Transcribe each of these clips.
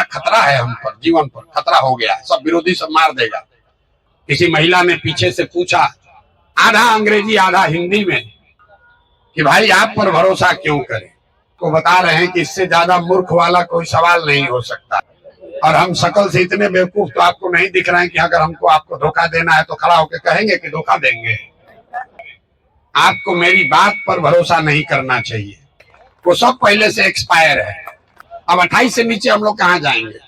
खतरा है, हम पर जीवन पर खतरा हो गया, सब विरोधी सब मार देगा। किसी महिला ने पीछे से पूछा, आधा अंग्रेजी आधा हिंदी में, कि भाई आप पर भरोसा क्यों करें। को बता रहे हैं कि इससे ज्यादा मूर्ख वाला कोई सवाल नहीं हो सकता। और हम शकल से इतने बेवकूफ तो आपको नहीं दिख रहे हैं कि अगर हमको आपको धोखा देना है तो खड़ा होकर कहेंगे कि धोखा देंगे। आपको मेरी बात पर भरोसा नहीं करना चाहिए, वो सब पहले से एक्सपायर है। अब 28 से नीचे हम लोग कहाँ जाएंगे,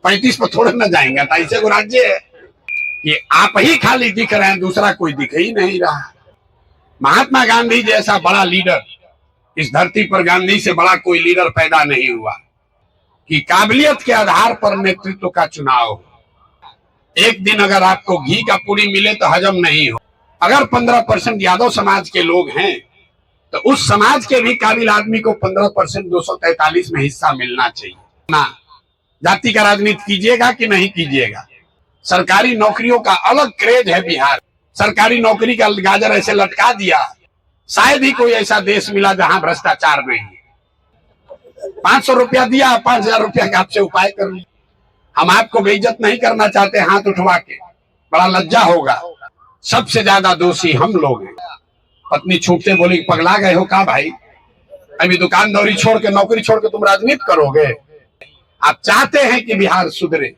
35 पर थोड़े ना जाएंगे। 28 को राज्य है, ये आप ही खाली दिख रहे हैं, दूसरा कोई दिख ही नहीं रहा। महात्मा गांधी जैसा बड़ा लीडर इस धरती पर, गांधी से बड़ा कोई लीडर पैदा नहीं हुआ कि काबिलियत के आधार पर नेतृत्व का चुनाव हो। एक दिन अगर आपको घी का पूरी मिले तो हजम नहीं हो। अगर 15% यादव समाज के लोग हैं तो उस समाज के भी काबिल आदमी को 15% 243 में हिस्सा मिलना चाहिए ना। जाति का राजनीति कीजिएगा कि नहीं कीजिएगा। सरकारी नौकरियों का अलग क्रेज है बिहार। सरकारी नौकरी का गाजर ऐसे लटका दिया, शायद ही कोई ऐसा देश मिला जहां भ्रष्टाचार नहीं। 500 रुपया दिया, 5000 रुपया का आपसे उपाय कर लिया। हम आपको बेइज्जत नहीं करना चाहते हाथ उठवा के, बड़ा लज्जा होगा। सबसे ज्यादा दोषी हम लोग हैं। पत्नी छूटते बोली, पगला गए हो का भाई, अभी दुकानदारी छोड़ के नौकरी छोड़ के तुम राजनीति करोगे। आप चाहते हैं कि बिहार सुधरे,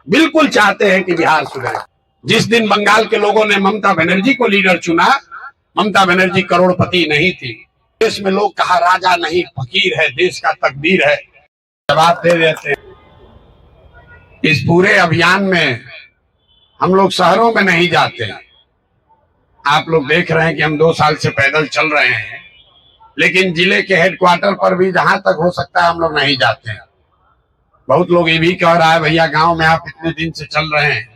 बिल्कुल चाहते हैं कि बिहार सुधरे। जिस दिन बंगाल के लोगों ने ममता बनर्जी को लीडर चुना, ममता बनर्जी करोड़पति नहीं थी। देश में लोग कहा राजा नहीं फकीर है, देश का तकदीर है, जवाब दे देते। इस पूरे अभियान में हम लोग शहरों में नहीं जाते। आप लोग देख रहे हैं कि हम 2 साल से पैदल चल रहे हैं, लेकिन जिले के हेडक्वार्टर पर भी जहां तक हो सकता है हम लोग नहीं जाते हैं। बहुत लोग ये भी कह रहा है, भैया गांव में आप इतने दिन से चल रहे हैं,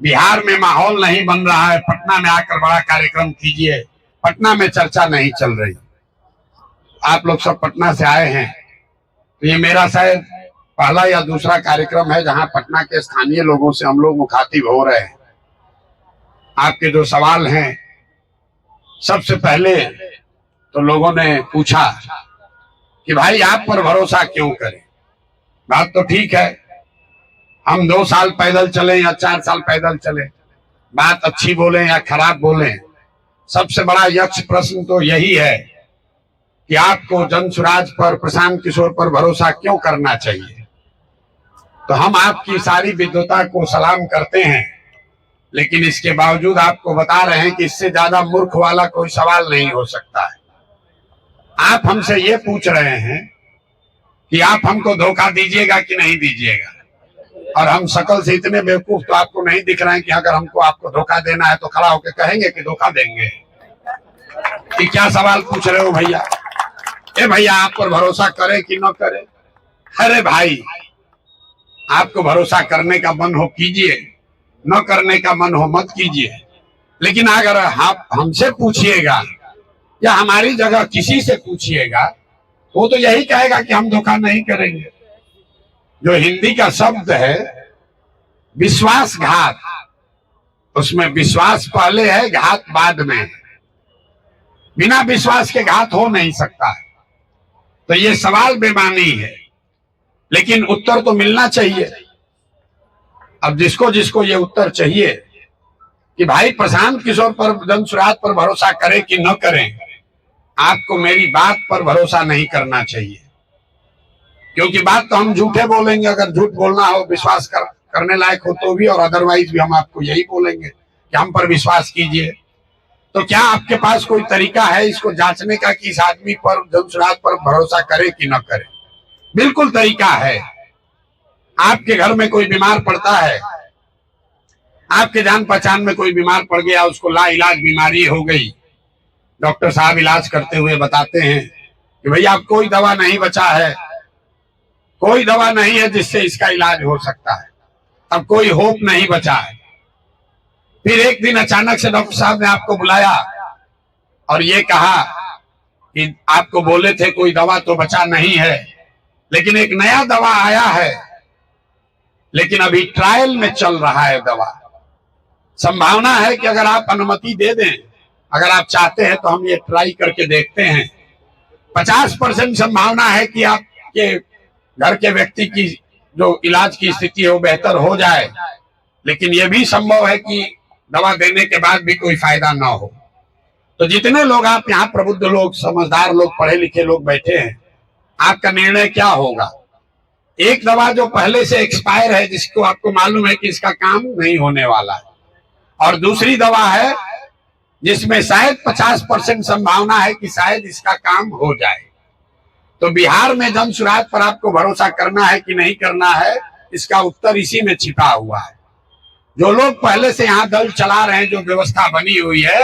बिहार में माहौल नहीं बन रहा है, पटना में आकर बड़ा कार्यक्रम कीजिए। पटना में चर्चा नहीं चल रही। आप लोग सब पटना से आए हैं, तो ये मेरा शायद पहला या दूसरा कार्यक्रम है जहां पटना के स्थानीय लोगों से हम लोग मुखातिब हो रहे हैं। आपके जो सवाल हैं, सबसे पहले तो लोगों ने पूछा कि भाई आप पर भरोसा क्यों करें। बात तो ठीक है, हम 2 साल पैदल चले या 4 साल पैदल चले, बात अच्छी बोले या खराब बोले, सबसे बड़ा यक्ष प्रश्न तो यही है कि आपको जनसुराज पर, प्रशांत किशोर पर भरोसा क्यों करना चाहिए। तो हम आपकी सारी विद्वता को सलाम करते हैं, लेकिन इसके बावजूद आपको बता रहे हैं कि इससे ज्यादा मूर्ख वाला कोई सवाल नहीं हो सकता है। आप हमसे ये पूछ रहे हैं कि आप हमको धोखा दीजिएगा कि नहीं दीजिएगा, और हम शकल से इतने बेवकूफ तो आपको नहीं दिख रहे हैं कि अगर हमको आपको धोखा देना है तो खड़ा होकर कहेंगे कि धोखा देंगे। कि क्या सवाल पूछ रहे हो भैया। ए भैया, आप पर भरोसा करे कि न करे। अरे भाई, आपको भरोसा करने का मन हो कीजिए, न करने का मन हो मत कीजिए। लेकिन अगर आप हमसे पूछिएगा या हमारी जगह किसी से पूछिएगा, वो तो यही कहेगा कि हम धोखा नहीं करेंगे। जो हिंदी का शब्द है विश्वासघात, उसमें विश्वास पहले है, घात बाद में है। बिना विश्वास के घात हो नहीं सकता है। तो ये सवाल बेमानी है, लेकिन उत्तर तो मिलना चाहिए। अब जिसको जिसको ये उत्तर चाहिए कि भाई प्रशांत किशोर पर, जनसुराज पर भरोसा करें कि न करें, आपको मेरी बात पर भरोसा नहीं करना चाहिए। क्योंकि बात तो हम झूठे बोलेंगे, अगर झूठ बोलना हो, विश्वास करने लायक हो तो भी, और अदरवाइज भी हम आपको यही बोलेंगे कि हम पर विश्वास कीजिए। तो क्या आपके पास कोई तरीका है इसको जांचने का कि इस आदमी पर, जनसुराज पर भरोसा करे कि न करे? बिल्कुल तरीका है। आपके घर में कोई बीमार पड़ता है, आपके जान पहचान में कोई बीमार पड़ गया, उसको लाइलाज बीमारी हो गई, डॉक्टर साहब इलाज करते हुए बताते हैं कि भैया अब कोई दवा नहीं बचा है, कोई दवा नहीं है जिससे इसका इलाज हो सकता है, अब कोई होप नहीं बचा है। फिर एक दिन अचानक से डॉक्टर साहब ने आपको बुलाया और ये कहा कि आपको बोले थे कोई दवा तो बचा नहीं है, लेकिन एक नया दवा आया है, लेकिन अभी ट्रायल में चल रहा है दवा। संभावना है कि अगर आप अनुमति दे दें, अगर आप चाहते हैं तो हम ये ट्राई करके देखते हैं। 50% संभावना है कि आपके घर के व्यक्ति की जो इलाज की स्थिति है वो बेहतर हो जाए, लेकिन यह भी संभव है कि दवा देने के बाद भी कोई फायदा ना हो। तो जितने लोग आप यहाँ प्रबुद्ध लोग, समझदार लोग, पढ़े लिखे लोग बैठे हैं, आपका निर्णय क्या होगा? एक दवा जो पहले से एक्सपायर है, जिसको आपको मालूम है कि इसका काम नहीं होने वाला है, और दूसरी दवा है जिसमें शायद 50% संभावना है कि शायद इसका काम हो जाए। तो बिहार में जन सुराज पर आपको भरोसा करना है कि नहीं करना है, इसका उत्तर इसी में छिपा हुआ है। जो लोग पहले से यहाँ दल चला रहे हैं, जो व्यवस्था बनी हुई है,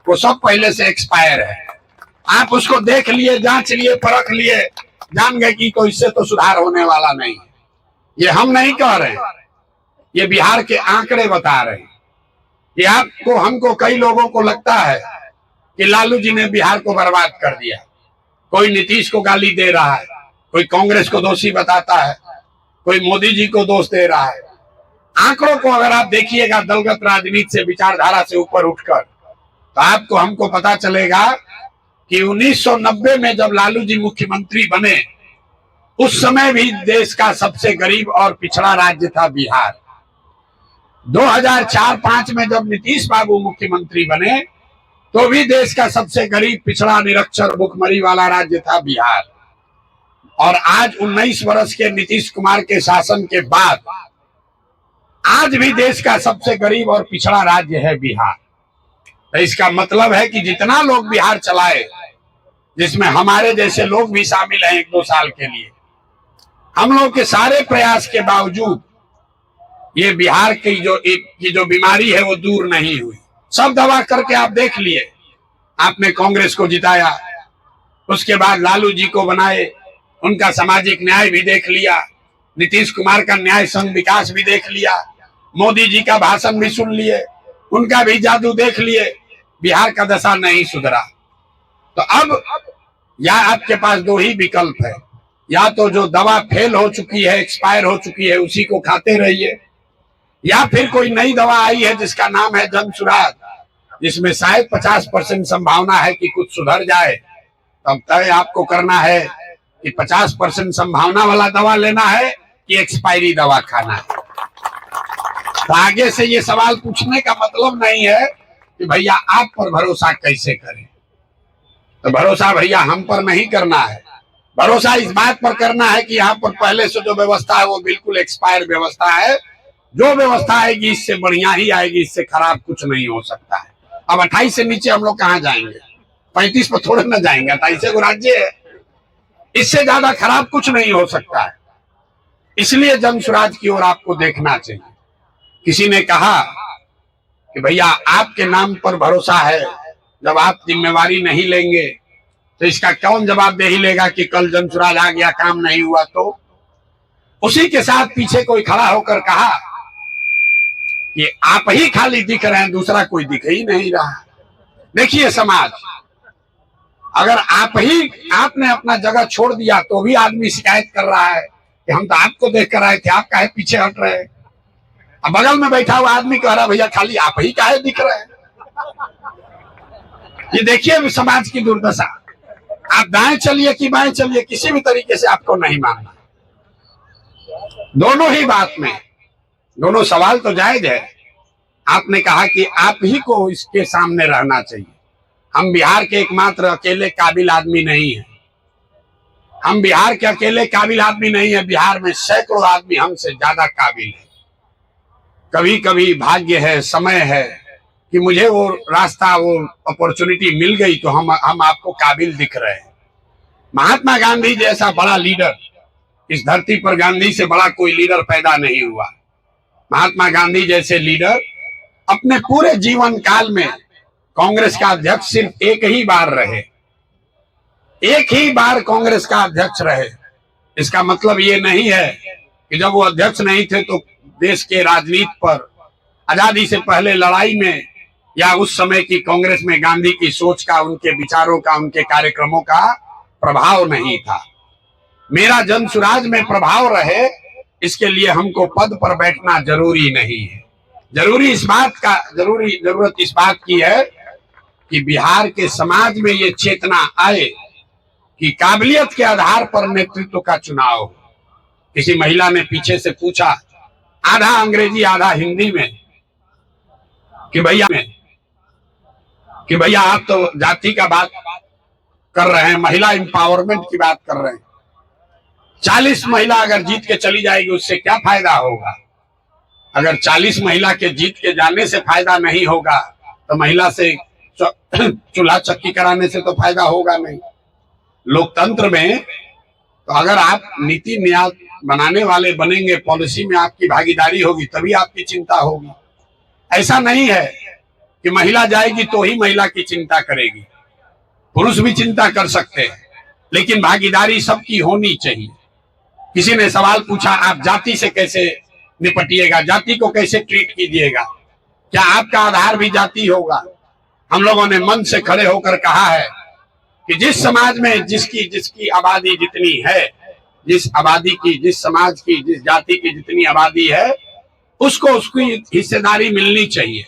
वो सब पहले से एक्सपायर है। आप उसको देख लिए, जांच लिए, परख लिए, जान गए कि कोई इससे तो सुधार होने वाला नहीं है। ये हम नहीं कह रहे हैं, ये बिहार के आंकड़े बता रहे हैं। ये आपको, हमको, कई लोगों को लगता है कि लालू जी ने बिहार को बर्बाद कर दिया। कोई नीतीश को गाली दे रहा है, कोई कांग्रेस को दोषी बताता है, कोई मोदी जी को दोष दे रहा है। आंकड़ों को अगर आप देखिएगा दलगत राजनीति से, विचारधारा से ऊपर उठकर, तो आपको, हमको पता चलेगा कि 1990 में जब लालू जी मुख्यमंत्री बने, उस समय भी देश का सबसे गरीब और पिछड़ा राज्य था बिहार। 2004-05 में जब नीतीश बाबू मुख्यमंत्री बने, तो भी देश का सबसे गरीब, पिछड़ा, निरक्षर, भुखमरी वाला राज्य था बिहार। और आज 19 वर्ष के नीतीश कुमार के शासन के बाद आज भी देश का सबसे गरीब और पिछड़ा राज्य है बिहार। तो इसका मतलब है कि जितना लोग बिहार चलाए, जिसमें हमारे जैसे लोग भी शामिल हैं 1-2 साल के लिए, हम लोग के सारे प्रयास के बावजूद ये बिहार की जो बीमारी है वो दूर नहीं हुई। सब दवा करके आप देख लिए, आपने कांग्रेस को जिताया, उसके बाद लालू जी को बनाए, उनका सामाजिक न्याय भी देख लिया, नीतीश कुमार का न्याय संघ विकास भी देख लिया, मोदी जी का भाषण भी सुन लिए, उनका भी जादू देख लिए, बिहार का दशा नहीं सुधरा। तो अब या आपके पास 2 ही विकल्प है, या तो जो दवा फेल हो चुकी है, एक्सपायर हो चुकी है, उसी को खाते रहिए, या फिर कोई नई दवा आई है जिसका नाम है जन सुराज, जिसमें शायद 50% संभावना है कि कुछ सुधर जाए। तब तय आपको करना है कि 50% संभावना वाला दवा लेना है कि एक्सपायरी दवा खाना है। तो आगे से ये सवाल पूछने का मतलब नहीं है कि भैया आप पर भरोसा कैसे करें। तो भरोसा भैया हम पर नहीं करना है, भरोसा इस बात पर करना है कि यहाँ पर पहले से जो व्यवस्था है वो बिल्कुल एक्सपायर व्यवस्था है। जो व्यवस्था आएगी इससे बढ़िया ही आएगी, इससे खराब कुछ नहीं हो सकता है। अब 28 से नीचे हम लोग कहाँ जाएंगे? 35 पर थोड़े ना जाएंगे, 28 को राज्य है, इससे ज्यादा खराब कुछ नहीं हो सकता है। इसलिए जन सुराज की ओर आपको देखना चाहिए। किसी ने कहा कि भैया आपके नाम पर भरोसा है, जब आप जिम्मेवारी नहीं लेंगे तो इसका कौन जवाब दे ही लेगा कि कल जन सुराज आ गया, काम नहीं हुआ। तो उसी के साथ पीछे कोई खड़ा होकर कहा कि आप ही खाली दिख रहे हैं, दूसरा कोई दिख ही नहीं रहा। देखिए समाज, अगर आपने अपना जगह छोड़ दिया तो भी आदमी शिकायत कर रहा है कि हम तो आपको देख कर आए थे, आप काहे पीछे हट रहे हैं। अब बगल में बैठा हुआ आदमी कह रहा भैया खाली आप ही काहे दिख रहे हैं। ये देखिए समाज की दुर्दशा। आप दाएं चलिए कि बाएं चलिए, किसी भी तरीके से आपको नहीं मानना। दोनों ही बात में दोनों सवाल तो जायज है। आपने कहा कि आप ही को इसके सामने रहना चाहिए। हम बिहार के एकमात्र अकेले काबिल आदमी नहीं है, हम बिहार के अकेले काबिल आदमी नहीं है, बिहार में सैकड़ों आदमी हमसे ज्यादा काबिल है। कभी कभी भाग्य है, समय है कि मुझे वो रास्ता, वो अपॉर्चुनिटी मिल गई तो हम आपको काबिल दिख रहे हैं। महात्मा गांधी जैसा बड़ा लीडर इस धरती पर, गांधी से बड़ा कोई लीडर पैदा नहीं हुआ। महात्मा गांधी जैसे लीडर अपने पूरे जीवन काल में कांग्रेस का अध्यक्ष सिर्फ एक ही बार रहे, एक ही बार कांग्रेस का अध्यक्ष रहे। इसका मतलब ये नहीं है कि जब वो अध्यक्ष नहीं थे तो देश के राजनीति पर आजादी से पहले लड़ाई में या उस समय की कांग्रेस में गांधी की सोच का, उनके विचारों का, उनके कार्यक्रमों का प्रभाव नहीं था। मेरा जन सुराज में प्रभाव रहे, इसके लिए हमको पद पर बैठना जरूरी नहीं है। जरूरत इस बात की है कि बिहार के समाज में ये चेतना आए कि काबिलियत के आधार पर नेतृत्व का चुनाव हो। किसी महिला ने पीछे से पूछा, आधा अंग्रेजी आधा हिंदी में, कि भैया आप तो जाति का बात कर रहे हैं, महिला एम्पावरमेंट की बात कर रहे हैं। 40 महिला अगर जीत के चली जाएगी उससे क्या फायदा होगा? अगर 40 महिला के जीत के जाने से फायदा नहीं होगा तो महिला से चूल्हा चक्की कराने से तो फायदा होगा नहीं। लोकतंत्र में तो अगर आप नीति न्याय बनाने वाले बनेंगे, पॉलिसी में आपकी भागीदारी होगी, तभी आपकी चिंता होगी। ऐसा नहीं है कि महिला जाएगी तो ही महिला की चिंता करेगी, पुरुष भी चिंता कर सकते हैं, लेकिन भागीदारी सबकी होनी चाहिए। किसी ने सवाल पूछा, आप जाति से कैसे निपटिएगा, जाति को कैसे ट्रीट कीजिएगा, क्या आपका आधार भी जाति होगा? हम लोगों ने मन से खड़े होकर कहा है कि जिस समाज में जिसकी आबादी जितनी है, जिस आबादी की, जिस समाज की, जिस जाति की जितनी आबादी है, उसको उसकी हिस्सेदारी मिलनी चाहिए।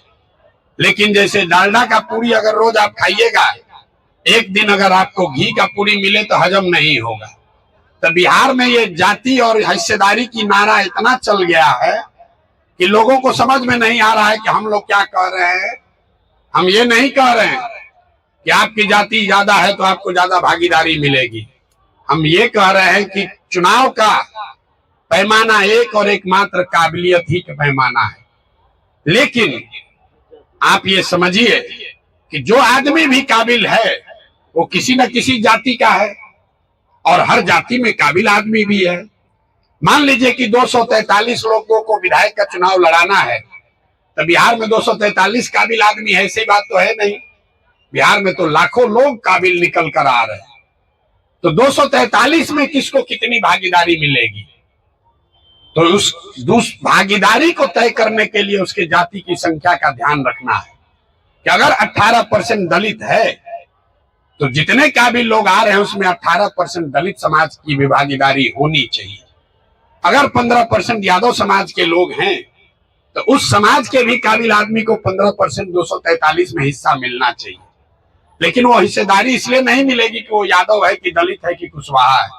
लेकिन जैसे डालडा का पूरी अगर रोज आप खाइएगा, एक दिन अगर आपको घी का पूरी मिले तो हजम नहीं होगा। तो बिहार में ये जाति और हिस्सेदारी की नारा इतना चल गया है कि लोगों को समझ में नहीं आ रहा है कि हम लोग क्या कह रहे हैं। हम ये नहीं कह रहे हैं कि आपकी जाति ज्यादा है तो आपको ज्यादा भागीदारी मिलेगी। हम ये कह रहे हैं कि चुनाव का पैमाना एक और एकमात्र काबिलियत ही का पैमाना है। लेकिन आप ये समझिए कि जो आदमी भी काबिल है वो किसी न किसी जाति का है, और हर जाति में काबिल आदमी भी है। मान लीजिए कि 243 लोगों को विधायक का चुनाव लड़ाना है, तो बिहार में 243 काबिल आदमी है, ऐसी बात तो है नहीं। बिहार में तो लाखों लोग काबिल निकल कर आ रहे हैं। तो 243 में किसको कितनी भागीदारी मिलेगी? तो उस भागीदारी को तय करने के लिए उसके जाति की संख्या का ध्यान रखना है कि अगर 18% दलित है तो जितने काबिल लोग आ रहे हैं उसमें 18% दलित समाज की भी भागीदारी होनी चाहिए। अगर 15% यादव समाज के लोग हैं तो उस समाज के भी काबिल आदमी को 15% 243 में हिस्सा मिलना चाहिए। लेकिन वो हिस्सेदारी इसलिए नहीं मिलेगी कि वो यादव है कि दलित है कि कुशवाहा है।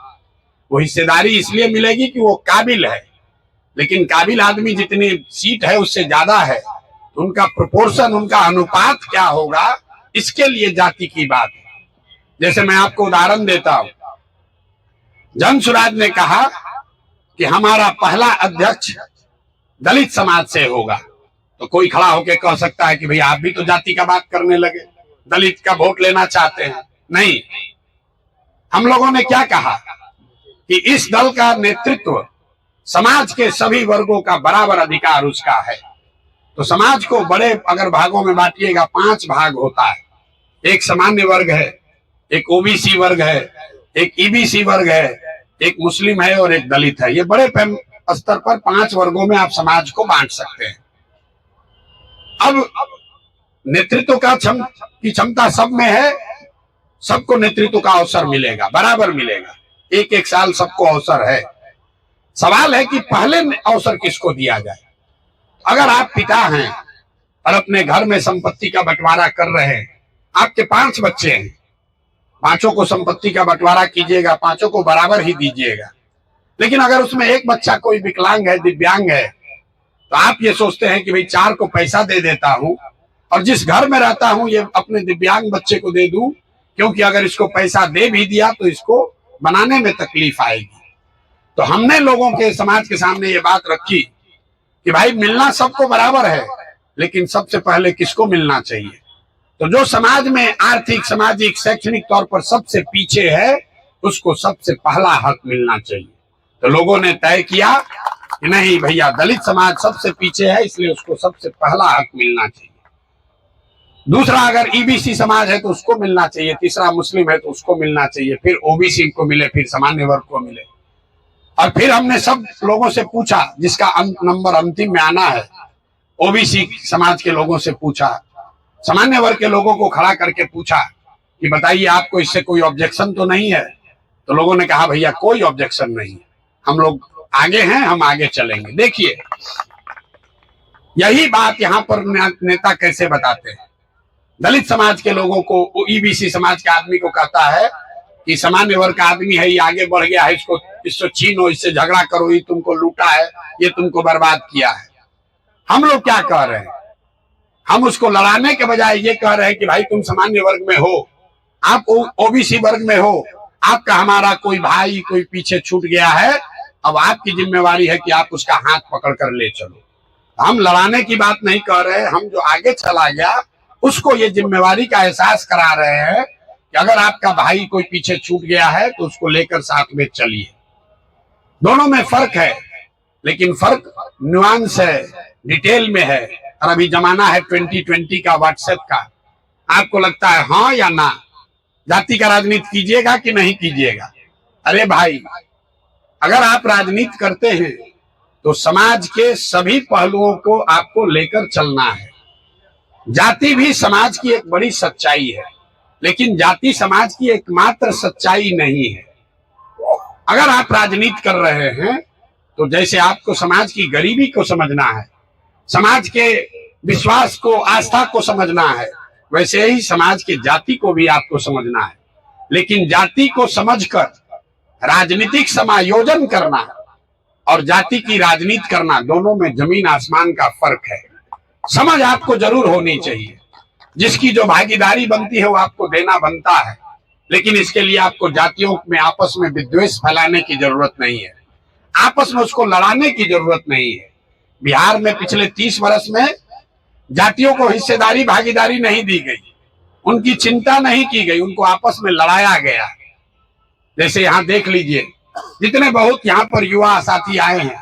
वो हिस्सेदारी इसलिए मिलेगी कि वो काबिल है। लेकिन काबिल आदमी जितनी सीट है उससे ज्यादा है, तो उनका प्रोपोर्शन, उनका अनुपात क्या होगा, इसके लिए जाति की बात है। जैसे मैं आपको उदाहरण देता हूं, जन सुराज ने कहा कि हमारा पहला अध्यक्ष दलित समाज से होगा। तो कोई खड़ा होकर कह सकता है कि भाई आप भी तो जाति का बात करने लगे, दलित का वोट लेना चाहते हैं। नहीं, हम लोगों ने क्या कहा कि इस दल का नेतृत्व समाज के सभी वर्गों का बराबर अधिकार उसका है। तो समाज को बड़े अगर भागों में बांटिएगा, 5 भाग होता है। एक सामान्य वर्ग है, एक ओबीसी वर्ग है, एक ईबीसी वर्ग है, एक मुस्लिम है और एक दलित है। ये बड़े स्तर पर 5 वर्गों में आप समाज को बांट सकते हैं। अब नेतृत्व का क्षमता सब में है, सबको नेतृत्व का अवसर मिलेगा, बराबर मिलेगा, एक साल सबको अवसर है। सवाल है कि पहले अवसर किसको दिया जाए। अगर आप पिता हैं और अपने घर में संपत्ति का बंटवारा कर रहे हैं, आपके 5 बच्चे हैं, 5 को संपत्ति का बंटवारा कीजिएगा, 5 को बराबर ही दीजिएगा। लेकिन अगर उसमें एक बच्चा कोई विकलांग है, दिव्यांग है, तो आप ये सोचते हैं कि भाई 4 को पैसा दे देता हूं और जिस घर में रहता हूं ये अपने दिव्यांग बच्चे को दे दूं, क्योंकि अगर इसको पैसा दे भी दिया तो इसको बनाने में तकलीफ आएगी। तो हमने लोगों के, समाज के सामने ये बात रखी कि भाई मिलना सबको बराबर है, लेकिन सबसे पहले किसको मिलना चाहिए। तो जो समाज में आर्थिक, सामाजिक, शैक्षणिक तौर पर सबसे पीछे है, उसको सबसे पहला हक मिलना चाहिए। तो लोगों ने तय किया कि नहीं भैया, दलित समाज सबसे पीछे है, इसलिए उसको सबसे पहला हक मिलना चाहिए। दूसरा, अगर ईबीसी समाज है तो उसको मिलना चाहिए, तीसरा मुस्लिम है तो उसको मिलना चाहिए, फिर ओबीसी को मिले, फिर सामान्य वर्ग को मिले। और फिर हमने सब लोगों से पूछा, जिसका नंबर अंतिम में आना है, ओबीसी समाज के लोगों से पूछा, सामान्य वर्ग के लोगों को खड़ा करके पूछा कि बताइए आपको इससे कोई ऑब्जेक्शन तो नहीं है। तो लोगों ने कहा भैया कोई ऑब्जेक्शन नहीं, हम लोग आगे हैं, हम आगे चलेंगे। देखिए यही बात यहाँ पर नेता कैसे बताते हैं। दलित समाज के लोगों को, ईबीसी समाज के आदमी को कहता है कि सामान्य वर्ग का आदमी है, ये आगे बढ़ गया है, इससे छीनो, इससे झगड़ा करो, ये तुमको लूटा है, ये तुमको बर्बाद किया है। हम लोग क्या कह रहे हैं? हम उसको लड़ाने के बजाय ये कह रहे हैं कि भाई तुम सामान्य वर्ग में हो, आप ओबीसी वर्ग में हो, आपका हमारा कोई भाई कोई पीछे छूट गया है, अब आपकी जिम्मेवारी है कि आप उसका हाथ पकड़ कर ले चलो। हम लड़ाने की बात नहीं कर रहे, हम जो आगे चला गया उसको ये जिम्मेवारी का एहसास करा रहे हैं कि अगर आपका भाई कोई पीछे छूट गया है तो उसको लेकर साथ में चलिए। दोनों में फर्क है, लेकिन फर्क नुआंस है, डिटेल में है। और अभी जमाना है 2020 का, व्हाट्सएप का। आपको लगता है हाँ या ना, जाति का राजनीति कीजिएगा कि नहीं कीजिएगा? अरे भाई, अगर आप राजनीति करते हैं तो समाज के सभी पहलुओं को आपको लेकर चलना है। जाति भी समाज की एक बड़ी सच्चाई है, लेकिन जाति समाज की एकमात्र सच्चाई नहीं है। अगर आप राजनीति कर रहे हैं तो जैसे आपको समाज की गरीबी को समझना है, समाज के विश्वास को, आस्था को समझना है, वैसे ही समाज के जाति को भी आपको समझना है। लेकिन जाति को समझकर राजनीतिक समायोजन करना और जाति की राजनीति करना, दोनों में जमीन आसमान का फर्क है। समझ आपको जरूर होनी चाहिए, जिसकी जो भागीदारी बनती है वो आपको देना बनता है, लेकिन इसके लिए आपको जातियों में आपस में विद्वेष फैलाने की जरूरत नहीं है, आपस में उसको लड़ाने की जरूरत नहीं है। बिहार में पिछले 30 वर्ष में जातियों को हिस्सेदारी भागीदारी नहीं दी गई, उनकी चिंता नहीं की गई, उनको आपस में लड़ाया गया। जैसे यहाँ देख लीजिए, जितने बहुत यहाँ पर युवा साथी आए हैं,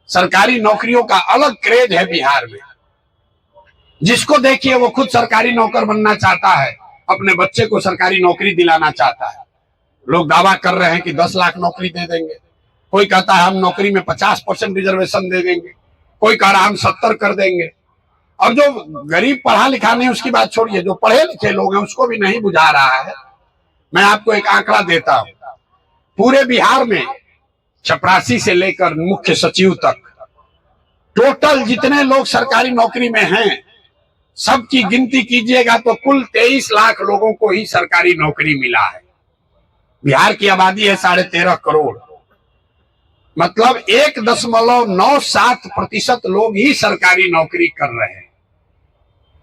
सरकारी नौकरियों का अलग क्रेज है बिहार में। जिसको देखिए वो खुद सरकारी नौकर बनना चाहता है, अपने बच्चे को सरकारी नौकरी दिलाना चाहता है। लोग दावा कर रहे हैं कि 10 लाख नौकरी दे देंगे, कोई कहता है हम नौकरी में 50% रिजर्वेशन दे देंगे, कोई कह रहा है हम 70 कर देंगे। और जो गरीब पढ़ा लिखा नहीं उसकी बात छोड़िए, जो पढ़े लिखे लोग हैं उसको भी नहीं बुझा रहा है। मैं आपको एक आंकड़ा देता हूं, पूरे बिहार में चपरासी से लेकर मुख्य सचिव तक टोटल जितने लोग सरकारी नौकरी में हैं, सबकी गिनती कीजिएगा तो कुल 23 लाख लोगों को ही सरकारी नौकरी मिला है। बिहार की आबादी है 13.5 करोड़, मतलब 1.97% लोग ही सरकारी नौकरी कर रहे हैं।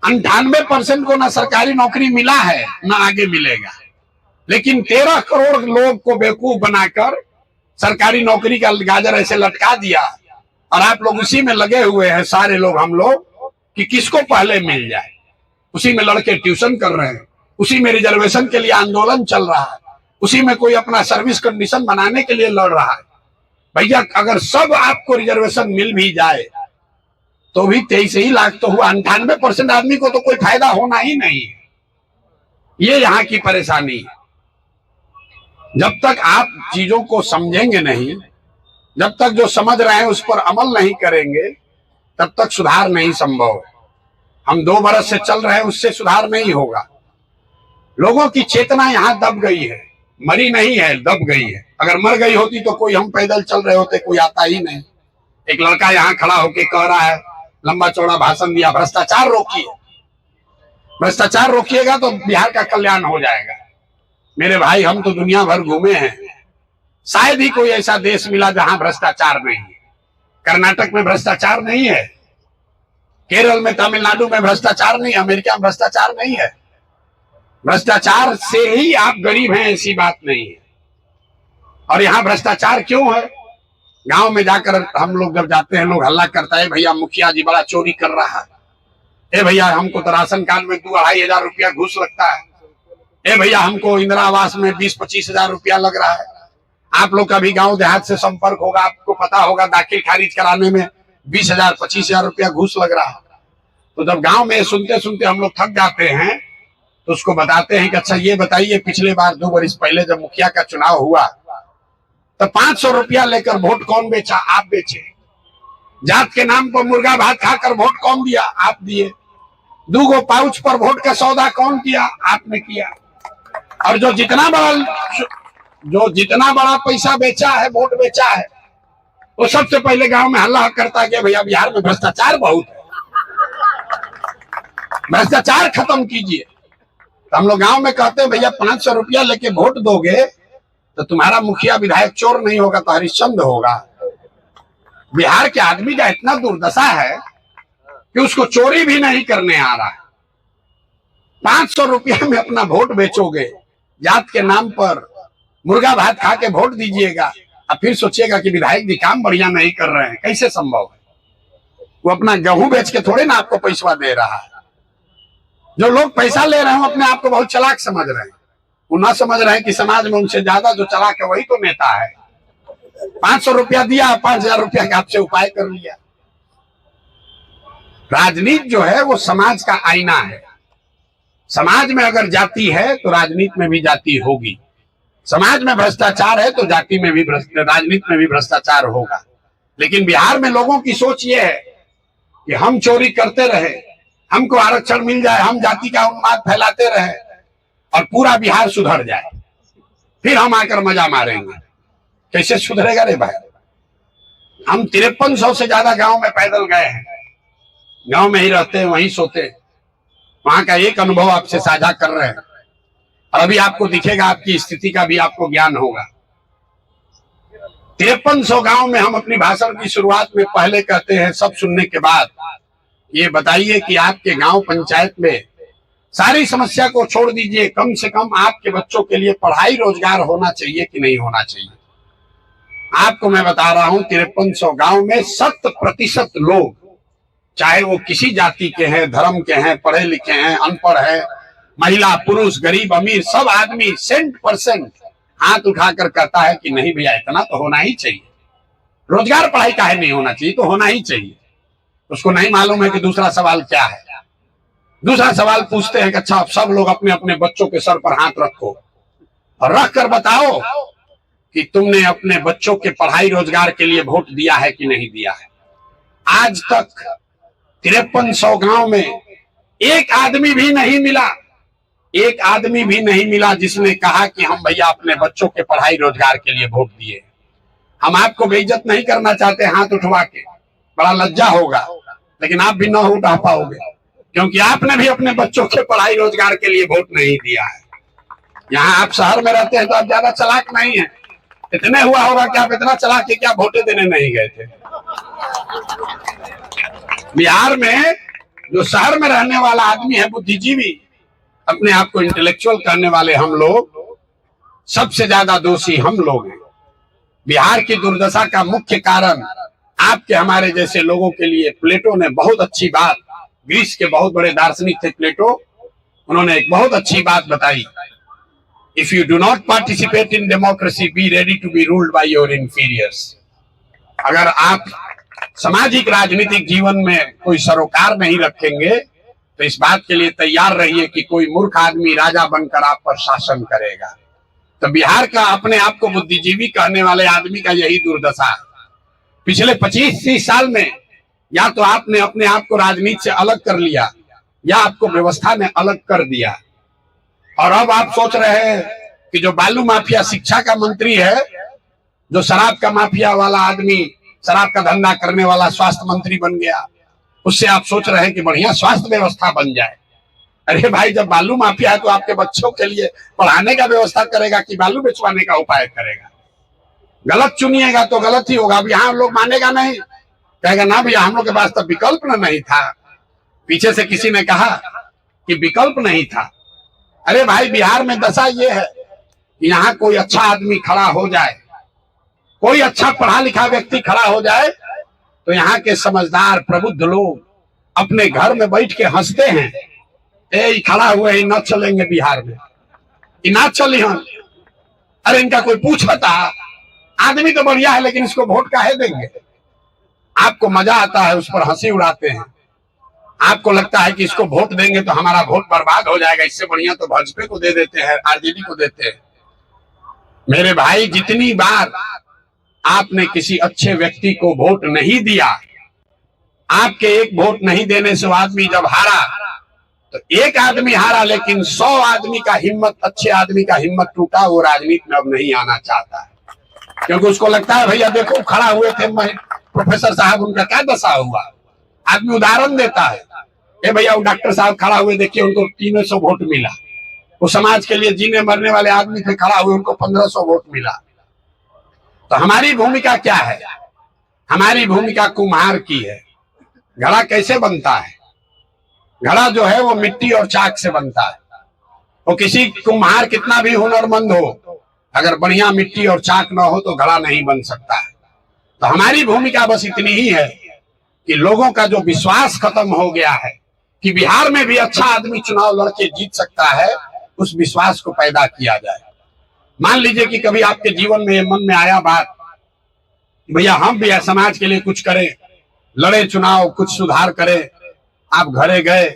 98% को ना सरकारी नौकरी मिला है ना आगे मिलेगा, लेकिन 13 करोड़ लोग को बेवकूफ बनाकर सरकारी नौकरी का गाजर ऐसे लटका दिया और आप लोग उसी में लगे हुए हैं। सारे लोग, हम लोग, कि किसको पहले मिल जाए, उसी में लड़के ट्यूशन कर रहे हैं, उसी में रिजर्वेशन के लिए आंदोलन चल रहा है, उसी में कोई अपना सर्विस कंडीशन बनाने के लिए लड़ रहा है। भैया, अगर सब आपको रिजर्वेशन मिल भी जाए तो भी 23 ही लाख तो हुआ, 98% आदमी को तो कोई फायदा होना ही नहीं है। ये यहाँ की परेशानी है। जब तक आप चीजों को समझेंगे नहीं, जब तक जो समझ रहे हैं उस पर अमल नहीं करेंगे, तब तक सुधार नहीं संभव है। हम 2 बरस से चल रहे हैं, उससे सुधार नहीं होगा। लोगों की चेतना यहाँ दब गई है, मरी नहीं है, दब गई है। अगर मर गई होती तो कोई, हम पैदल चल रहे होते, कोई आता ही नहीं। एक लड़का यहाँ खड़ा होके कह रहा है, लंबा चौड़ा भाषण दिया, भ्रष्टाचार रोकिए, भ्रष्टाचार रोकिएगा तो बिहार का कल्याण हो जाएगा। मेरे भाई, हम तो दुनिया भर घूमे हैं, शायद ही कोई ऐसा देश मिला जहां भ्रष्टाचार नहीं है। कर्नाटक में भ्रष्टाचार नहीं है, केरल में, तमिलनाडु में भ्रष्टाचार नहीं, अमेरिका में भ्रष्टाचार नहीं है। भ्रष्टाचार से ही आप गरीब हैं ऐसी बात नहीं है। और यहाँ भ्रष्टाचार क्यों है? गांव में जाकर हम लोग जब जाते हैं, लोग हल्ला करता है, भैया मुखिया जी बड़ा चोरी कर रहा है, ए भैया हमको तो राशन कार्ड में 2-2.5 हजार रुपया घूस लगता है, ए भैया हमको इंदिरा आवास में 20-25 हजार रुपया लग रहा है। आप लोग का भी गांव देहात से संपर्क होगा, आपको पता होगा दाखिल खारिज कराने में 20,000-25 हजार रुपया घूस लग रहा है। तो जब गांव में सुनते सुनते हम लोग थक जाते हैं तो उसको बताते हैं कि अच्छा ये बताइए, पिछले बार 2 वर्ष पहले जब मुखिया का चुनाव हुआ तो 500 रुपया लेकर वोट कौन बेचा? आप बेचे। जात के नाम पर मुर्गा भात खाकर वोट कौन दिया? आप दिए। 2 पाउच पर वोट का सौदा कौन किया? आपने किया। और जो जितना बड़ा पैसा बेचा है, वोट बेचा है, वो सबसे पहले गांव में हल्ला करता कि भैया बिहार में भ्रष्टाचार बहुत है, भ्रष्टाचार खत्म कीजिए। तो हम लोग गांव में कहते हैं भैया 500 रुपया लेके वोट दोगे तो तुम्हारा मुखिया विधायक चोर नहीं होगा तो हरिश्चंद्र होगा। बिहार के आदमी का इतना दुर्दशा है कि उसको चोरी भी नहीं करने आ रहा है। 500 रुपया में अपना वोट बेचोगे, जात के नाम पर मुर्गा भात खा के वोट दीजिएगा और फिर सोचिएगा कि विधायक जी काम बढ़िया नहीं कर रहे हैं। कैसे संभव है? वो अपना गेहूं बेच के थोड़े ना आपको पैसा दे रहा है। जो लोग पैसा ले रहे हैं अपने आप को बहुत चालाक समझ रहे हैं। वो ना समझ रहे हैं कि समाज में उनसे ज्यादा जो चालाक है वही तो नेता है। 500 रुपया दिया, 5000 रुपया का आपसे उपाय कर लिया। राजनीति जो है वो समाज का आईना है। समाज में अगर जाति है तो राजनीति में भी जाति होगी। समाज में भ्रष्टाचार है तो जाति में भी राजनीति में भी भ्रष्टाचार होगा। लेकिन बिहार में लोगों की सोच ये है कि हम चोरी करते रहे, हमको आरक्षण मिल जाए, हम जाति का उन्माद फैलाते रहे और पूरा बिहार सुधर जाए, फिर हम आकर मजा मारेंगे। कैसे सुधरेगा रे भाई? हम 5300 से ज्यादा गांव में पैदल गए हैं, गांव में ही रहते हैं, वहीं सोते हैं। वहां का एक अनुभव आपसे साझा कर रहे हैं और अभी आपको दिखेगा, आपकी स्थिति का भी आपको ज्ञान होगा। 5300 गांव में हम अपनी भाषण की शुरुआत में पहले कहते हैं, सब सुनने के बाद ये बताइए कि आपके गांव पंचायत में सारी समस्या को छोड़ दीजिए, कम से कम आपके बच्चों के लिए पढ़ाई रोजगार होना चाहिए कि नहीं होना चाहिए? आपको मैं बता रहा हूं 5300 गांव में 100% लोग, चाहे वो किसी जाति के हैं, धर्म के हैं, पढ़े लिखे हैं, अनपढ़ है, महिला पुरुष, गरीब अमीर, सब आदमी 100% हाथ उठाकर कहता है कि नहीं भैया इतना तो होना ही चाहिए। रोजगार पढ़ाई काहे नहीं होना चाहिए? तो होना ही चाहिए। उसको नहीं मालूम है कि दूसरा सवाल क्या है। दूसरा सवाल पूछते हैं कि अच्छा आप सब लोग अपने अपने बच्चों के सर पर हाथ रखो और रख कर बताओ कि तुमने अपने बच्चों के पढ़ाई रोजगार के लिए वोट दिया है कि नहीं दिया है। आज तक 5300 गांव में एक आदमी भी नहीं मिला, एक आदमी भी नहीं मिला जिसने कहा कि हम भैया अपने बच्चों के पढ़ाई रोजगार के लिए वोट दिए। हम आपको बेइज्जत नहीं करना चाहते हाथ उठवा के, बड़ा लज्जा होगा, लेकिन आप भी न उठा पाओगे क्योंकि आपने भी अपने बच्चों के पढ़ाई रोजगार के लिए वोट नहीं दिया है। यहाँ आप शहर में रहते हैं तो आप ज्यादा चालाक नहीं है। इतने हुआ होगा कि आप इतना चालाक है कि आप वोटें देने नहीं गए थे। बिहार में जो शहर में रहने वाला आदमी है, बुद्धिजीवी, अपने आप को इंटेलेक्चुअल करने वाले हम लोग, सबसे ज्यादा दोषी हम लोग हैं। बिहार की दुर्दशा का मुख्य कारण आपके हमारे जैसे लोगों के लिए प्लेटो ने बहुत अच्छी बात, ग्रीस के बहुत बड़े दार्शनिक थे प्लेटो, उन्होंने एक बहुत अच्छी बात बताई। If you do not participate in democracy, be ready to be ruled by your inferiors. अगर आप सामाजिक राजनीतिक जीवन में कोई सरोकार नहीं रखेंगे तो इस बात के लिए तैयार रहिए कि कोई मूर्ख आदमी राजा बनकर आप पर शासन करेगा। तो बिहार का अपने आप को बुद्धिजीवी कहने वाले आदमी का यही दुर्दशा है। पिछले 25-30 साल में या तो आपने अपने आप को राजनीति से अलग कर लिया या आपको व्यवस्था ने अलग कर दिया। और अब आप सोच रहे हैं कि जो बालू माफिया शिक्षा का मंत्री है, जो शराब का माफिया वाला आदमी, शराब का धंधा करने वाला स्वास्थ्य मंत्री बन गया, उससे आप सोच रहे हैं कि बढ़िया स्वास्थ्य व्यवस्था बन जाए। अरे भाई, जब बालू माफिया है तो आपके बच्चों के लिए पढ़ाने का व्यवस्था करेगा कि बालू बेचवाने का उपाय करेगा? गलत चुनिएगा तो गलत ही होगा। अब यहाँ लोग मानेगा नहीं, कहेगा ना भैया हम लोग के पास तो विकल्प नहीं था। पीछे से किसी ने कहा कि विकल्प नहीं था। अरे भाई, बिहार में दशा ये है कि यहाँ कोई अच्छा आदमी खड़ा हो जाए, कोई अच्छा पढ़ा लिखा व्यक्ति खड़ा हो जाए तो यहाँ के समझदार प्रबुद्ध लोग अपने घर में बैठ के हंसते हैं, ए खड़ा हुए न चलेंगे बिहार में, ना चली हम। अरे इनका कोई पूछता, आदमी तो बढ़िया है लेकिन इसको वोट काहे देंगे? आपको मजा आता है, उस पर हंसी उड़ाते हैं। आपको लगता है कि इसको वोट देंगे तो हमारा वोट बर्बाद हो जाएगा, इससे बढ़िया तो भाजपा को दे देते हैं, आरजेडी को देते हैं। मेरे भाई, जितनी बार आपने किसी अच्छे व्यक्ति को वोट नहीं दिया, आपके एक वोट नहीं देने से आदमी जब हारा तो एक आदमी हारा, लेकिन 100 आदमी का हिम्मत, अच्छे आदमी का हिम्मत टूटा। वो राजनीति में अब नहीं आना चाहता है क्योंकि उसको लगता है भैया देखो खड़ा हुए थे प्रोफेसर साहब, उनका क्या दशा हुआ। आदमी उदाहरण देता है, ए भैया वो डॉक्टर साहब खड़ा हुए, देखिए उनको 300 वोट मिला, वो समाज के लिए जीने मरने वाले आदमी थे, खड़ा हुए, उनको 1500 वोट मिला। तो हमारी भूमिका क्या है? हमारी भूमिका कुम्हार की है। घड़ा कैसे बनता है? घड़ा जो है वो मिट्टी और चाक से बनता है। वो किसी कुम्हार कितना भी हुनरमंद हो, अगर बढ़िया मिट्टी और चाक ना हो तो घड़ा नहीं बन सकता है। तो हमारी भूमिका बस इतनी ही है कि लोगों का जो विश्वास खत्म हो गया है कि बिहार में भी अच्छा आदमी चुनाव लड़के जीत सकता है, उस विश्वास को पैदा किया जाए। मान लीजिए कि कभी आपके जीवन में मन में आया बात, भैया हम भी समाज के लिए कुछ करें, लड़े चुनाव, कुछ सुधार करें। आप घरे गए,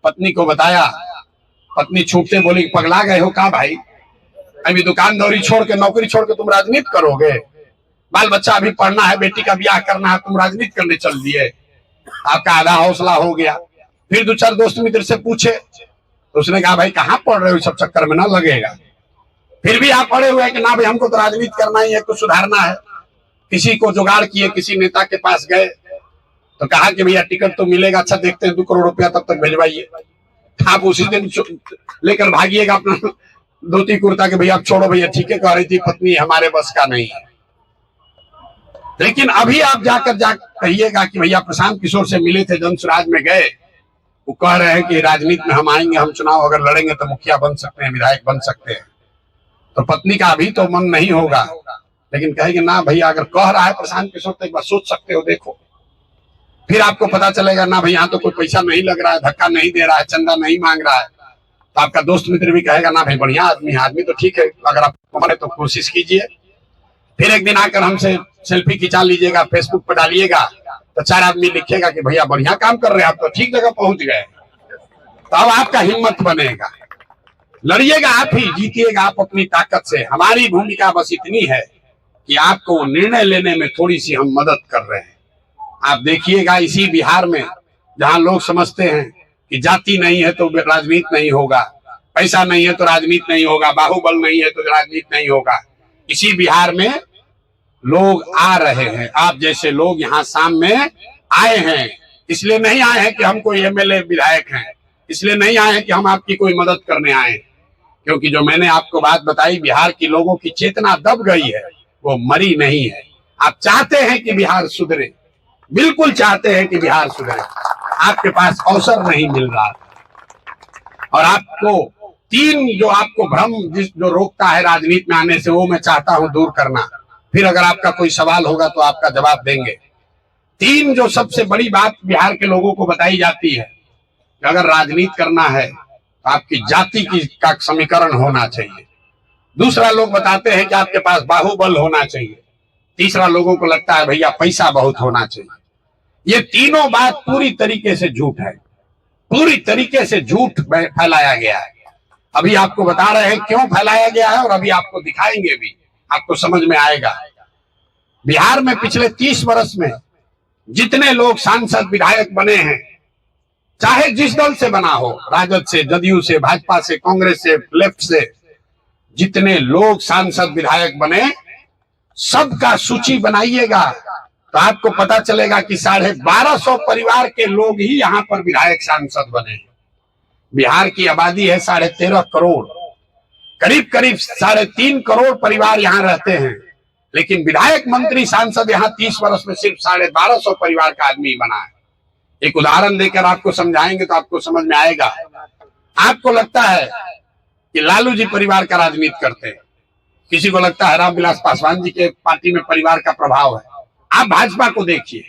पत्नी को बताया, पत्नी छूटते बोली पगला गए हो का भाई, अभी दुकानदारी छोड़ के, नौकरी छोड़ के तुम राजनीति करोगे? बाल बच्चा अभी पढ़ना है, बेटी का ब्याह करना है, तुम राजनीति करने चल दिए। आपका आधा हौसला हो गया। फिर दो चार दोस्त मित्र से पूछे तो उसने कहा भाई कहाँ पढ़ रहे हो, सब चक्कर में ना लगेगा। फिर भी आप पढ़े हुए कि ना भाई हमको तो राजनीति करना ही है, कुछ सुधारना है। किसी को जुगाड़ किए, किसी नेता के पास गए तो कहा कि भैया टिकट तो मिलेगा, अच्छा देखते हैं 2 करोड़ रुपया तब तक भिजवाइए। आप उसी दिन लेकर भागिएगा अपना धोती कुर्ता के, भैया आप छोड़ो भैया, ठीक है कह रही थी पत्नी, हमारे बस का नहीं है। लेकिन अभी आप जाकर कहिएगा कि भैया प्रशांत किशोर से मिले थे, जनसुराज में गए, वो कह रहे हैं कि राजनीति में हम आएंगे, हम चुनाव अगर लड़ेंगे तो मुखिया बन सकते हैं, विधायक बन सकते हैं। तो पत्नी का अभी तो मन नहीं होगा, लेकिन कहेगी ना भैया अगर कह रहा है प्रशांत किशोर तो एक बार सोच सकते हो, देखो। फिर आपको पता चलेगा ना भाई यहाँ तो कोई पैसा नहीं लग रहा है, धक्का नहीं दे रहा है, चंदा नहीं मांग रहा है। तो आपका दोस्त मित्र भी कहेगा ना भाई बढ़िया आदमी है, आदमी तो ठीक है, अगर आप हमारे तो कोशिश कीजिए। फिर एक दिन आकर हमसे सेल्फी खिंचा लीजिएगा, फेसबुक पर डालिएगा, तो 4 आदमी लिखेगा कि भैया बढ़िया काम कर रहे हैं, आप तो ठीक जगह पहुंच गए। तो अब आपका हिम्मत बनेगा, लड़िएगा आप ही, जीतिएगा आप अपनी ताकत से। हमारी भूमिका बस इतनी है कि आपको निर्णय लेने में थोड़ी सी हम मदद कर रहे हैं। आप देखिएगा इसी बिहार में जहां लोग समझते हैं कि जाति नहीं है तो राजनीति नहीं होगा, पैसा नहीं है तो राजनीति नहीं होगा, बाहुबल नहीं है तो राजनीति नहीं होगा, इसी बिहार में लोग आ रहे हैं। आप जैसे लोग यहाँ शाम में आए हैं, इसलिए नहीं आए हैं कि हम कोई एमएलए विधायक हैं, इसलिए नहीं आए हैं कि हम आपकी कोई मदद करने आए हैं, क्योंकि जो मैंने आपको बात बताई, बिहार की लोगों की चेतना दब गई है, वो मरी नहीं है। आप चाहते हैं कि बिहार सुधरे, बिल्कुल चाहते हैं कि बिहार सुधरे, आपके पास अवसर नहीं मिल रहा। और आपको 3 जो आपको भ्रम जो रोकता है राजनीति में आने से, वो मैं चाहता हूं दूर करना। फिर अगर आपका कोई सवाल होगा तो आपका जवाब देंगे। 3 जो सबसे बड़ी बात बिहार के लोगों को बताई जाती है कि अगर राजनीति करना है तो आपकी जाति का समीकरण होना चाहिए। दूसरा लोग बताते हैं कि आपके पास बाहुबल होना चाहिए। तीसरा लोगों को लगता है भैया पैसा बहुत होना चाहिए। ये तीनों बात पूरी तरीके से झूठ है, पूरी तरीके से झूठ फैलाया गया है। अभी आपको बता रहे हैं क्यों फैलाया गया है और अभी आपको दिखाएंगे भी, आपको समझ में आएगा। बिहार में पिछले 30 वर्ष में जितने लोग सांसद विधायक बने हैं, चाहे जिस दल से बना हो, राजद से, जदयू से, भाजपा से, कांग्रेस से, लेफ्ट से, जितने लोग सांसद विधायक बने, सबका सूची बनाइएगा तो आपको पता चलेगा कि 1250 परिवार के लोग ही यहाँ पर विधायक सांसद बने। बिहार की आबादी है 13.5 करोड़, करीब करीब 3.5 करोड़ परिवार यहाँ रहते हैं, लेकिन विधायक मंत्री सांसद यहाँ 30 वर्ष में सिर्फ 1250 परिवार का आदमी बना है। एक उदाहरण देकर आपको समझाएंगे तो आपको समझ में आएगा। आपको लगता है कि लालू जी परिवार का राजनीति करते हैं, किसी को लगता है रामविलास पासवान जी के पार्टी में परिवार का प्रभाव है। आप भाजपा को देखिए,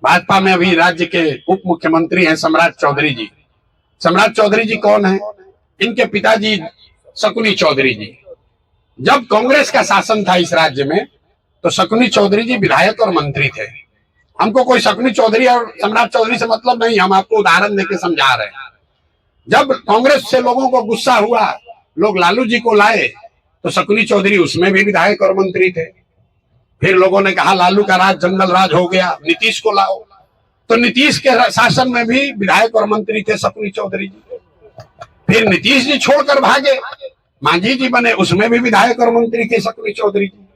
भाजपा में अभी राज्य के उप मुख्यमंत्री हैं सम्राट चौधरी जी। सम्राट चौधरी जी कौन है? इनके पिताजी शकुनी चौधरी जी। जब कांग्रेस का शासन था इस राज्य में तो शकुनी चौधरी जी विधायक और मंत्री थे। हमको कोई शकुनी चौधरी और सम्राट चौधरी से मतलब नहीं, हम आपको उदाहरण देके समझा रहे हैं। जब कांग्रेस से लोगों को गुस्सा हुआ, लोग लालू जी को लाए, तो शकुनी चौधरी उसमें भी विधायक और मंत्री थे। फिर लोगों ने कहा लालू का राज जंगल राज हो गया, नीतीश को लाओ, तो नीतीश के शासन में भी विधायक और मंत्री थे शकुनी चौधरी जी। फिर नीतीश जी छोड़कर भागे, मांझी जी बने, उसमें भी विधायक और मंत्री थे शकुनी चौधरी जी।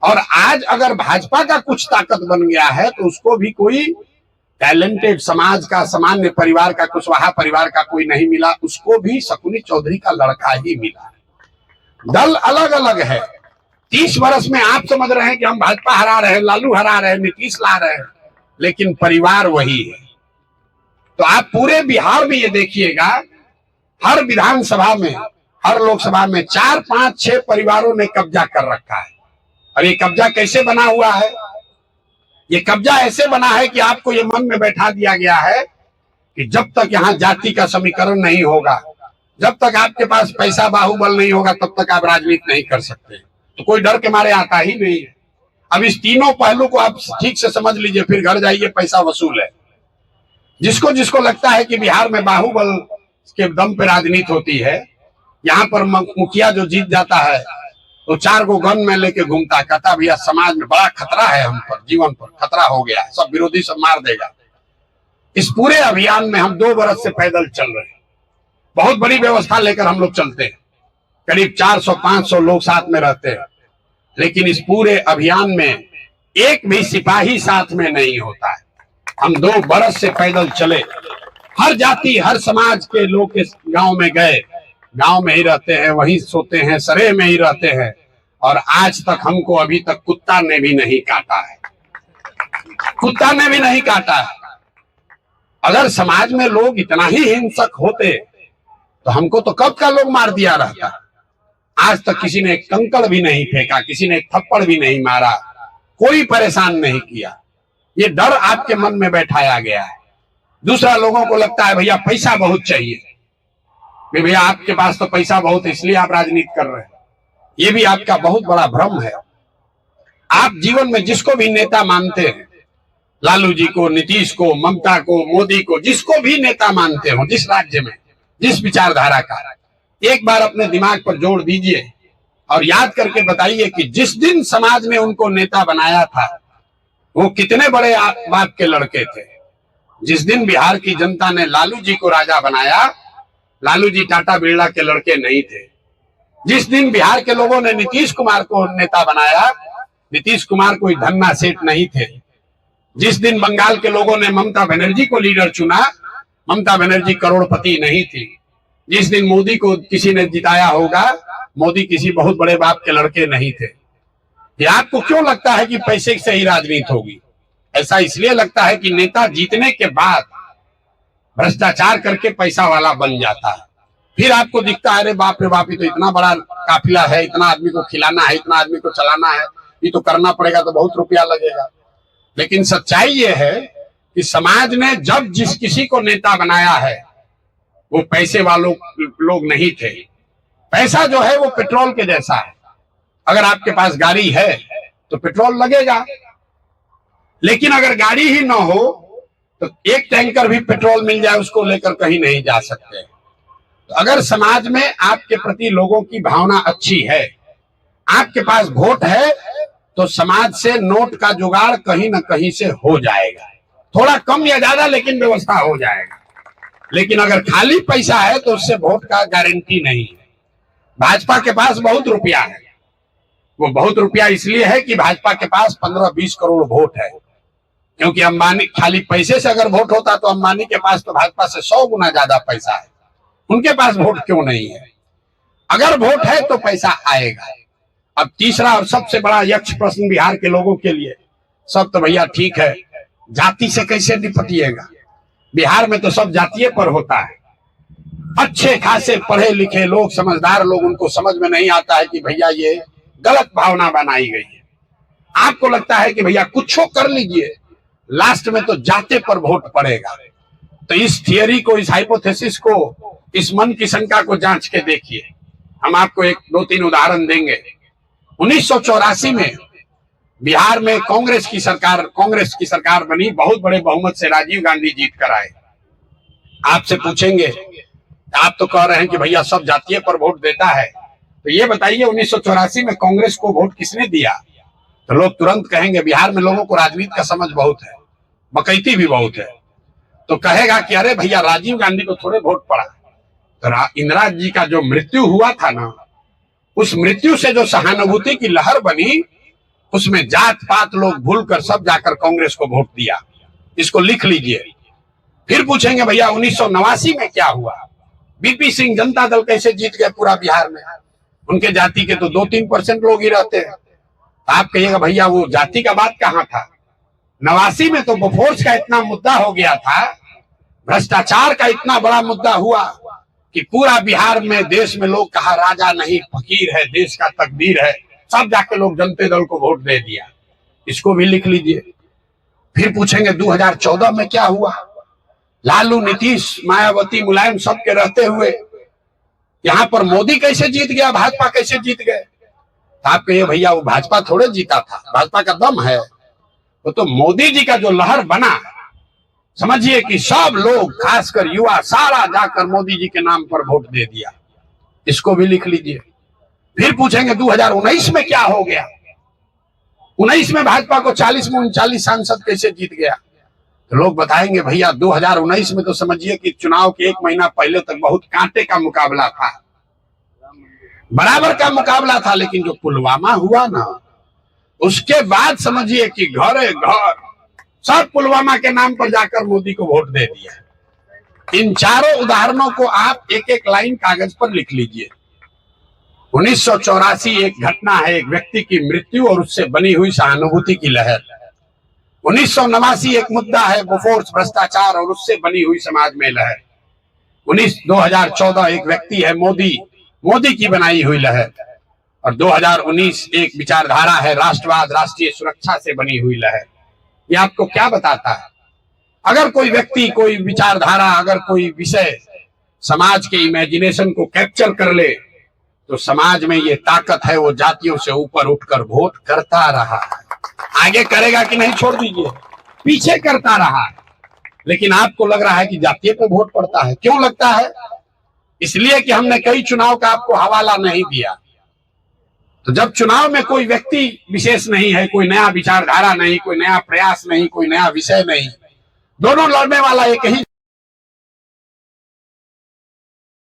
और आज अगर भाजपा का कुछ ताकत बन गया है तो उसको भी कोई टैलेंटेड समाज का, सामान्य परिवार का, कुशवाहा परिवार का कोई नहीं मिला, उसको भी शकुनी चौधरी का लड़का ही मिला। दल अलग अलग है। 30 वर्ष में आप समझ रहे हैं कि हम भाजपा हरा रहे हैं, लालू हरा रहे हैं, नीतीश ला रहे हैं, लेकिन परिवार वही है। तो आप पूरे बिहार में ये देखिएगा, हर विधानसभा में, हर लोकसभा में 4, 5, 6 परिवारों ने कब्जा कर रखा है। और ये कब्जा कैसे बना हुआ है? ये कब्जा ऐसे बना है कि आपको ये मन में बैठा दिया गया है कि जब तक यहाँ जाति का समीकरण नहीं होगा, जब तक आपके पास पैसा बाहुबल नहीं होगा, तब तक आप राजनीति नहीं कर सकते। तो कोई डर के मारे आता ही नहीं है। अब इस तीनों पहलू को आप ठीक से समझ लीजिए, फिर घर जाइए, पैसा वसूल है। जिसको जिसको लगता है कि बिहार में बाहुबल के दम पे राजनीति होती है, यहाँ पर मुखिया जो जीत जाता है तो 4 गो गन में लेके घूमता है, कहता भैया समाज में बड़ा खतरा है, हम पर, जीवन पर खतरा हो गया है, सब विरोधी सब मार देगा। इस पूरे अभियान में हम 2 वर्ष से पैदल चल रहे हैं। बहुत बड़ी व्यवस्था लेकर हम लोग चलते हैं, करीब 400-500 लोग साथ में रहते हैं, लेकिन इस पूरे अभियान में एक भी सिपाही साथ में नहीं होता है। हम 2 बरस से पैदल चले, हर जाति हर समाज के लोग के गांव में गए, गांव में ही रहते हैं, वहीं सोते हैं, सरे में ही रहते हैं, और आज तक हमको अभी तक कुत्ता ने भी नहीं काटा है, कुत्ता ने भी नहीं काटा है। अगर समाज में लोग इतना ही हिंसक होते तो हमको तो कब का लोग मार दिया रहता। आज तक किसी ने एक कंकड़ भी नहीं फेंका, किसी ने एक थप्पड़ भी नहीं मारा, कोई परेशान नहीं किया। ये डर आपके मन में बैठाया गया है। दूसरा, लोगों को लगता है भैया पैसा बहुत चाहिए, भैया आपके पास तो पैसा बहुत है इसलिए आप राजनीति कर रहे हैं। ये भी आपका बहुत बड़ा भ्रम है। आप जीवन में जिसको भी नेता मानते हैं, लालू जी को, नीतीश को, ममता को, मोदी को, जिसको भी नेता मानते हो, जिस राज्य में, जिस विचारधारा का, एक बार अपने दिमाग पर जोड़ दीजिए और याद करके बताइए कि जिस दिन समाज ने उनको नेता बनाया था वो कितने बड़े बाप के लड़के थे। जिस दिन बिहार की जनता ने लालू जी को राजा बनाया, लालू जी टाटा बिरला के लड़के नहीं थे। जिस दिन बिहार के लोगों ने नीतीश कुमार को नेता बनाया, नीतीश कुमार कोई धन्ना सेठ नहीं थे। जिस दिन बंगाल के लोगों ने ममता बनर्जी को लीडर चुना, ममता बनर्जी करोड़पति नहीं थी। जिस दिन मोदी को किसी ने जिताया होगा, मोदी किसी बहुत बड़े बाप के लड़के नहीं थे। ये आपको क्यों लगता है कि पैसे से ही राजनीति होगी? ऐसा इसलिए लगता है कि नेता जीतने के बाद भ्रष्टाचार करके पैसा वाला बन जाता है। फिर आपको दिखता है अरे बाप रे बाप, ये तो इतना बड़ा काफिला है, इतना आदमी को खिलाना है, इतना आदमी को चलाना है, ये तो करना पड़ेगा, तो बहुत रुपया लगेगा। लेकिन सच्चाई ये है कि समाज ने जब जिस किसी को नेता बनाया है वो पैसे वालों लोग नहीं थे। पैसा जो है वो पेट्रोल के जैसा है। अगर आपके पास गाड़ी है तो पेट्रोल लगेगा, लेकिन अगर गाड़ी ही ना हो तो एक टैंकर भी पेट्रोल मिल जाए उसको लेकर कहीं नहीं जा सकते। तो अगर समाज में आपके प्रति लोगों की भावना अच्छी है, आपके पास वोट है, तो समाज से नोट का जुगाड़ कहीं ना कहीं से हो जाएगा, थोड़ा कम या ज्यादा, लेकिन व्यवस्था हो जाएगा। लेकिन अगर खाली पैसा है तो उससे वोट का गारंटी नहीं है। भाजपा के पास बहुत रुपया है, वो बहुत रुपया इसलिए है कि भाजपा के पास 15-20 करोड़ वोट है, क्योंकि अंबानी, खाली पैसे से अगर वोट होता तो अंबानी के पास तो भाजपा से 100 गुना ज्यादा पैसा है, उनके पास वोट क्यों नहीं है? अगर वोट है तो पैसा आएगा। अब तीसरा और सबसे बड़ा यक्ष प्रश्न बिहार के लोगों के लिए, सब तो भैया ठीक है, जाति से कैसे निपटिएगा? बिहार में तो सब जातीय पर होता है। अच्छे खासे पढ़े लिखे लोग, समझदार लोग, उनको समझ में नहीं आता है कि भैया ये गलत भावना बनाई गई है। आपको लगता है कि भैया कुछ कर लीजिए, लास्ट में तो जाते पर वोट पड़ेगा। तो इस थियरी को, इस हाइपोथेसिस को, इस मन की शंका को जांच के देखिए। हम आपको 1-2-3 उदाहरण देंगे। 1984 में बिहार में कांग्रेस की सरकार बनी, बहुत बड़े बहुमत से राजीव गांधी जीत कर आए। आपसे पूछेंगे, आप तो कह रहे हैं कि भैया सब जातीय पर वोट देता है, तो ये बताइए 1984 में कांग्रेस को वोट किसने दिया? तो लोग तुरंत कहेंगे बिहार में लोगों को राजनीति का समझ बहुत है, बकैती भी बहुत है। तो कहेगा कि अरे भैया राजीव गांधी को थोड़े वोट पड़ा। तो इंदिरा जी का जो मृत्यु हुआ था ना, उस मृत्यु से जो सहानुभूति की लहर बनी, उसमें जात पात लोग भूलकर सब जाकर कांग्रेस को वोट दिया। इसको लिख लीजिए। फिर पूछेंगे भैया 1989 में क्या हुआ, बीपी सिंह जनता दल कैसे जीत गए पूरा बिहार में, उनके जाति के तो 2-3% लोग ही रहते हैं। आप कहिएगा भैया वो जाति का बात कहाँ था, 89 में तो बोफोर्स का इतना मुद्दा हो गया था, भ्रष्टाचार का इतना बड़ा मुद्दा हुआ कि पूरा बिहार में देश में लोग कहा राजा नहीं फकीर है, देश का तकदीर है, सब जाके लोग जनता दल को वोट दे दिया। इसको भी लिख लीजिए। फिर पूछेंगे 2014 में क्या हुआ, लालू नीतीश मायावती मुलायम सब के रहते हुए यहां पर मोदी कैसे जीत गया, भाजपा कैसे जीत गए। तो आप कहिए भैया वो भाजपा थोड़े जीता था, भाजपा का दम है, वो तो मोदी जी का जो लहर बना, समझिए कि सब लोग खासकर युवा सारा जाकर मोदी जी के नाम पर वोट दे दिया। इसको भी लिख लीजिए। फिर पूछेंगे 2019 में क्या हो गया, 19 में भाजपा को 40 में 39 सांसद कैसे जीत गया। तो लोग बताएंगे भैया 2019 में तो समझिए कि चुनाव के 1 महीना पहले तक बहुत कांटे का मुकाबला था, बराबर का मुकाबला था, लेकिन जो पुलवामा हुआ ना उसके बाद समझिए कि घरे घर सब पुलवामा के नाम पर जाकर मोदी को वोट दे दिया। इन चारों उदाहरणों को आप एक एक लाइन कागज पर लिख लीजिए। 1984 एक घटना है, एक व्यक्ति की मृत्यु और उससे बनी हुई सहानुभूति की लहर। 1989 एक मुद्दा है, बोफोर्स भ्रष्टाचार और उससे बनी हुई समाज में लहर। 2014 एक व्यक्ति है मोदी की बनाई हुई लहर। और 2019 एक विचारधारा है, राष्ट्रवाद राष्ट्रीय सुरक्षा से बनी हुई लहर। ये आपको क्या बताता है, अगर कोई व्यक्ति कोई विचारधारा अगर कोई विषय समाज के इमेजिनेशन को कैप्चर कर ले तो समाज में ये ताकत है, वो जातियों से ऊपर उठकर वोट करता रहा। आगे करेगा कि नहीं छोड़ दीजिए, पीछे करता रहा। लेकिन आपको लग रहा है कि जातीय पे वोट पड़ता है, क्यों लगता है, इसलिए कि हमने कई चुनाव का आपको हवाला नहीं दिया। तो जब चुनाव में कोई व्यक्ति विशेष नहीं है, कोई नया विचारधारा नहीं, कोई नया प्रयास नहीं, कोई नया विषय नहीं, दोनों लड़ने वाला एक ही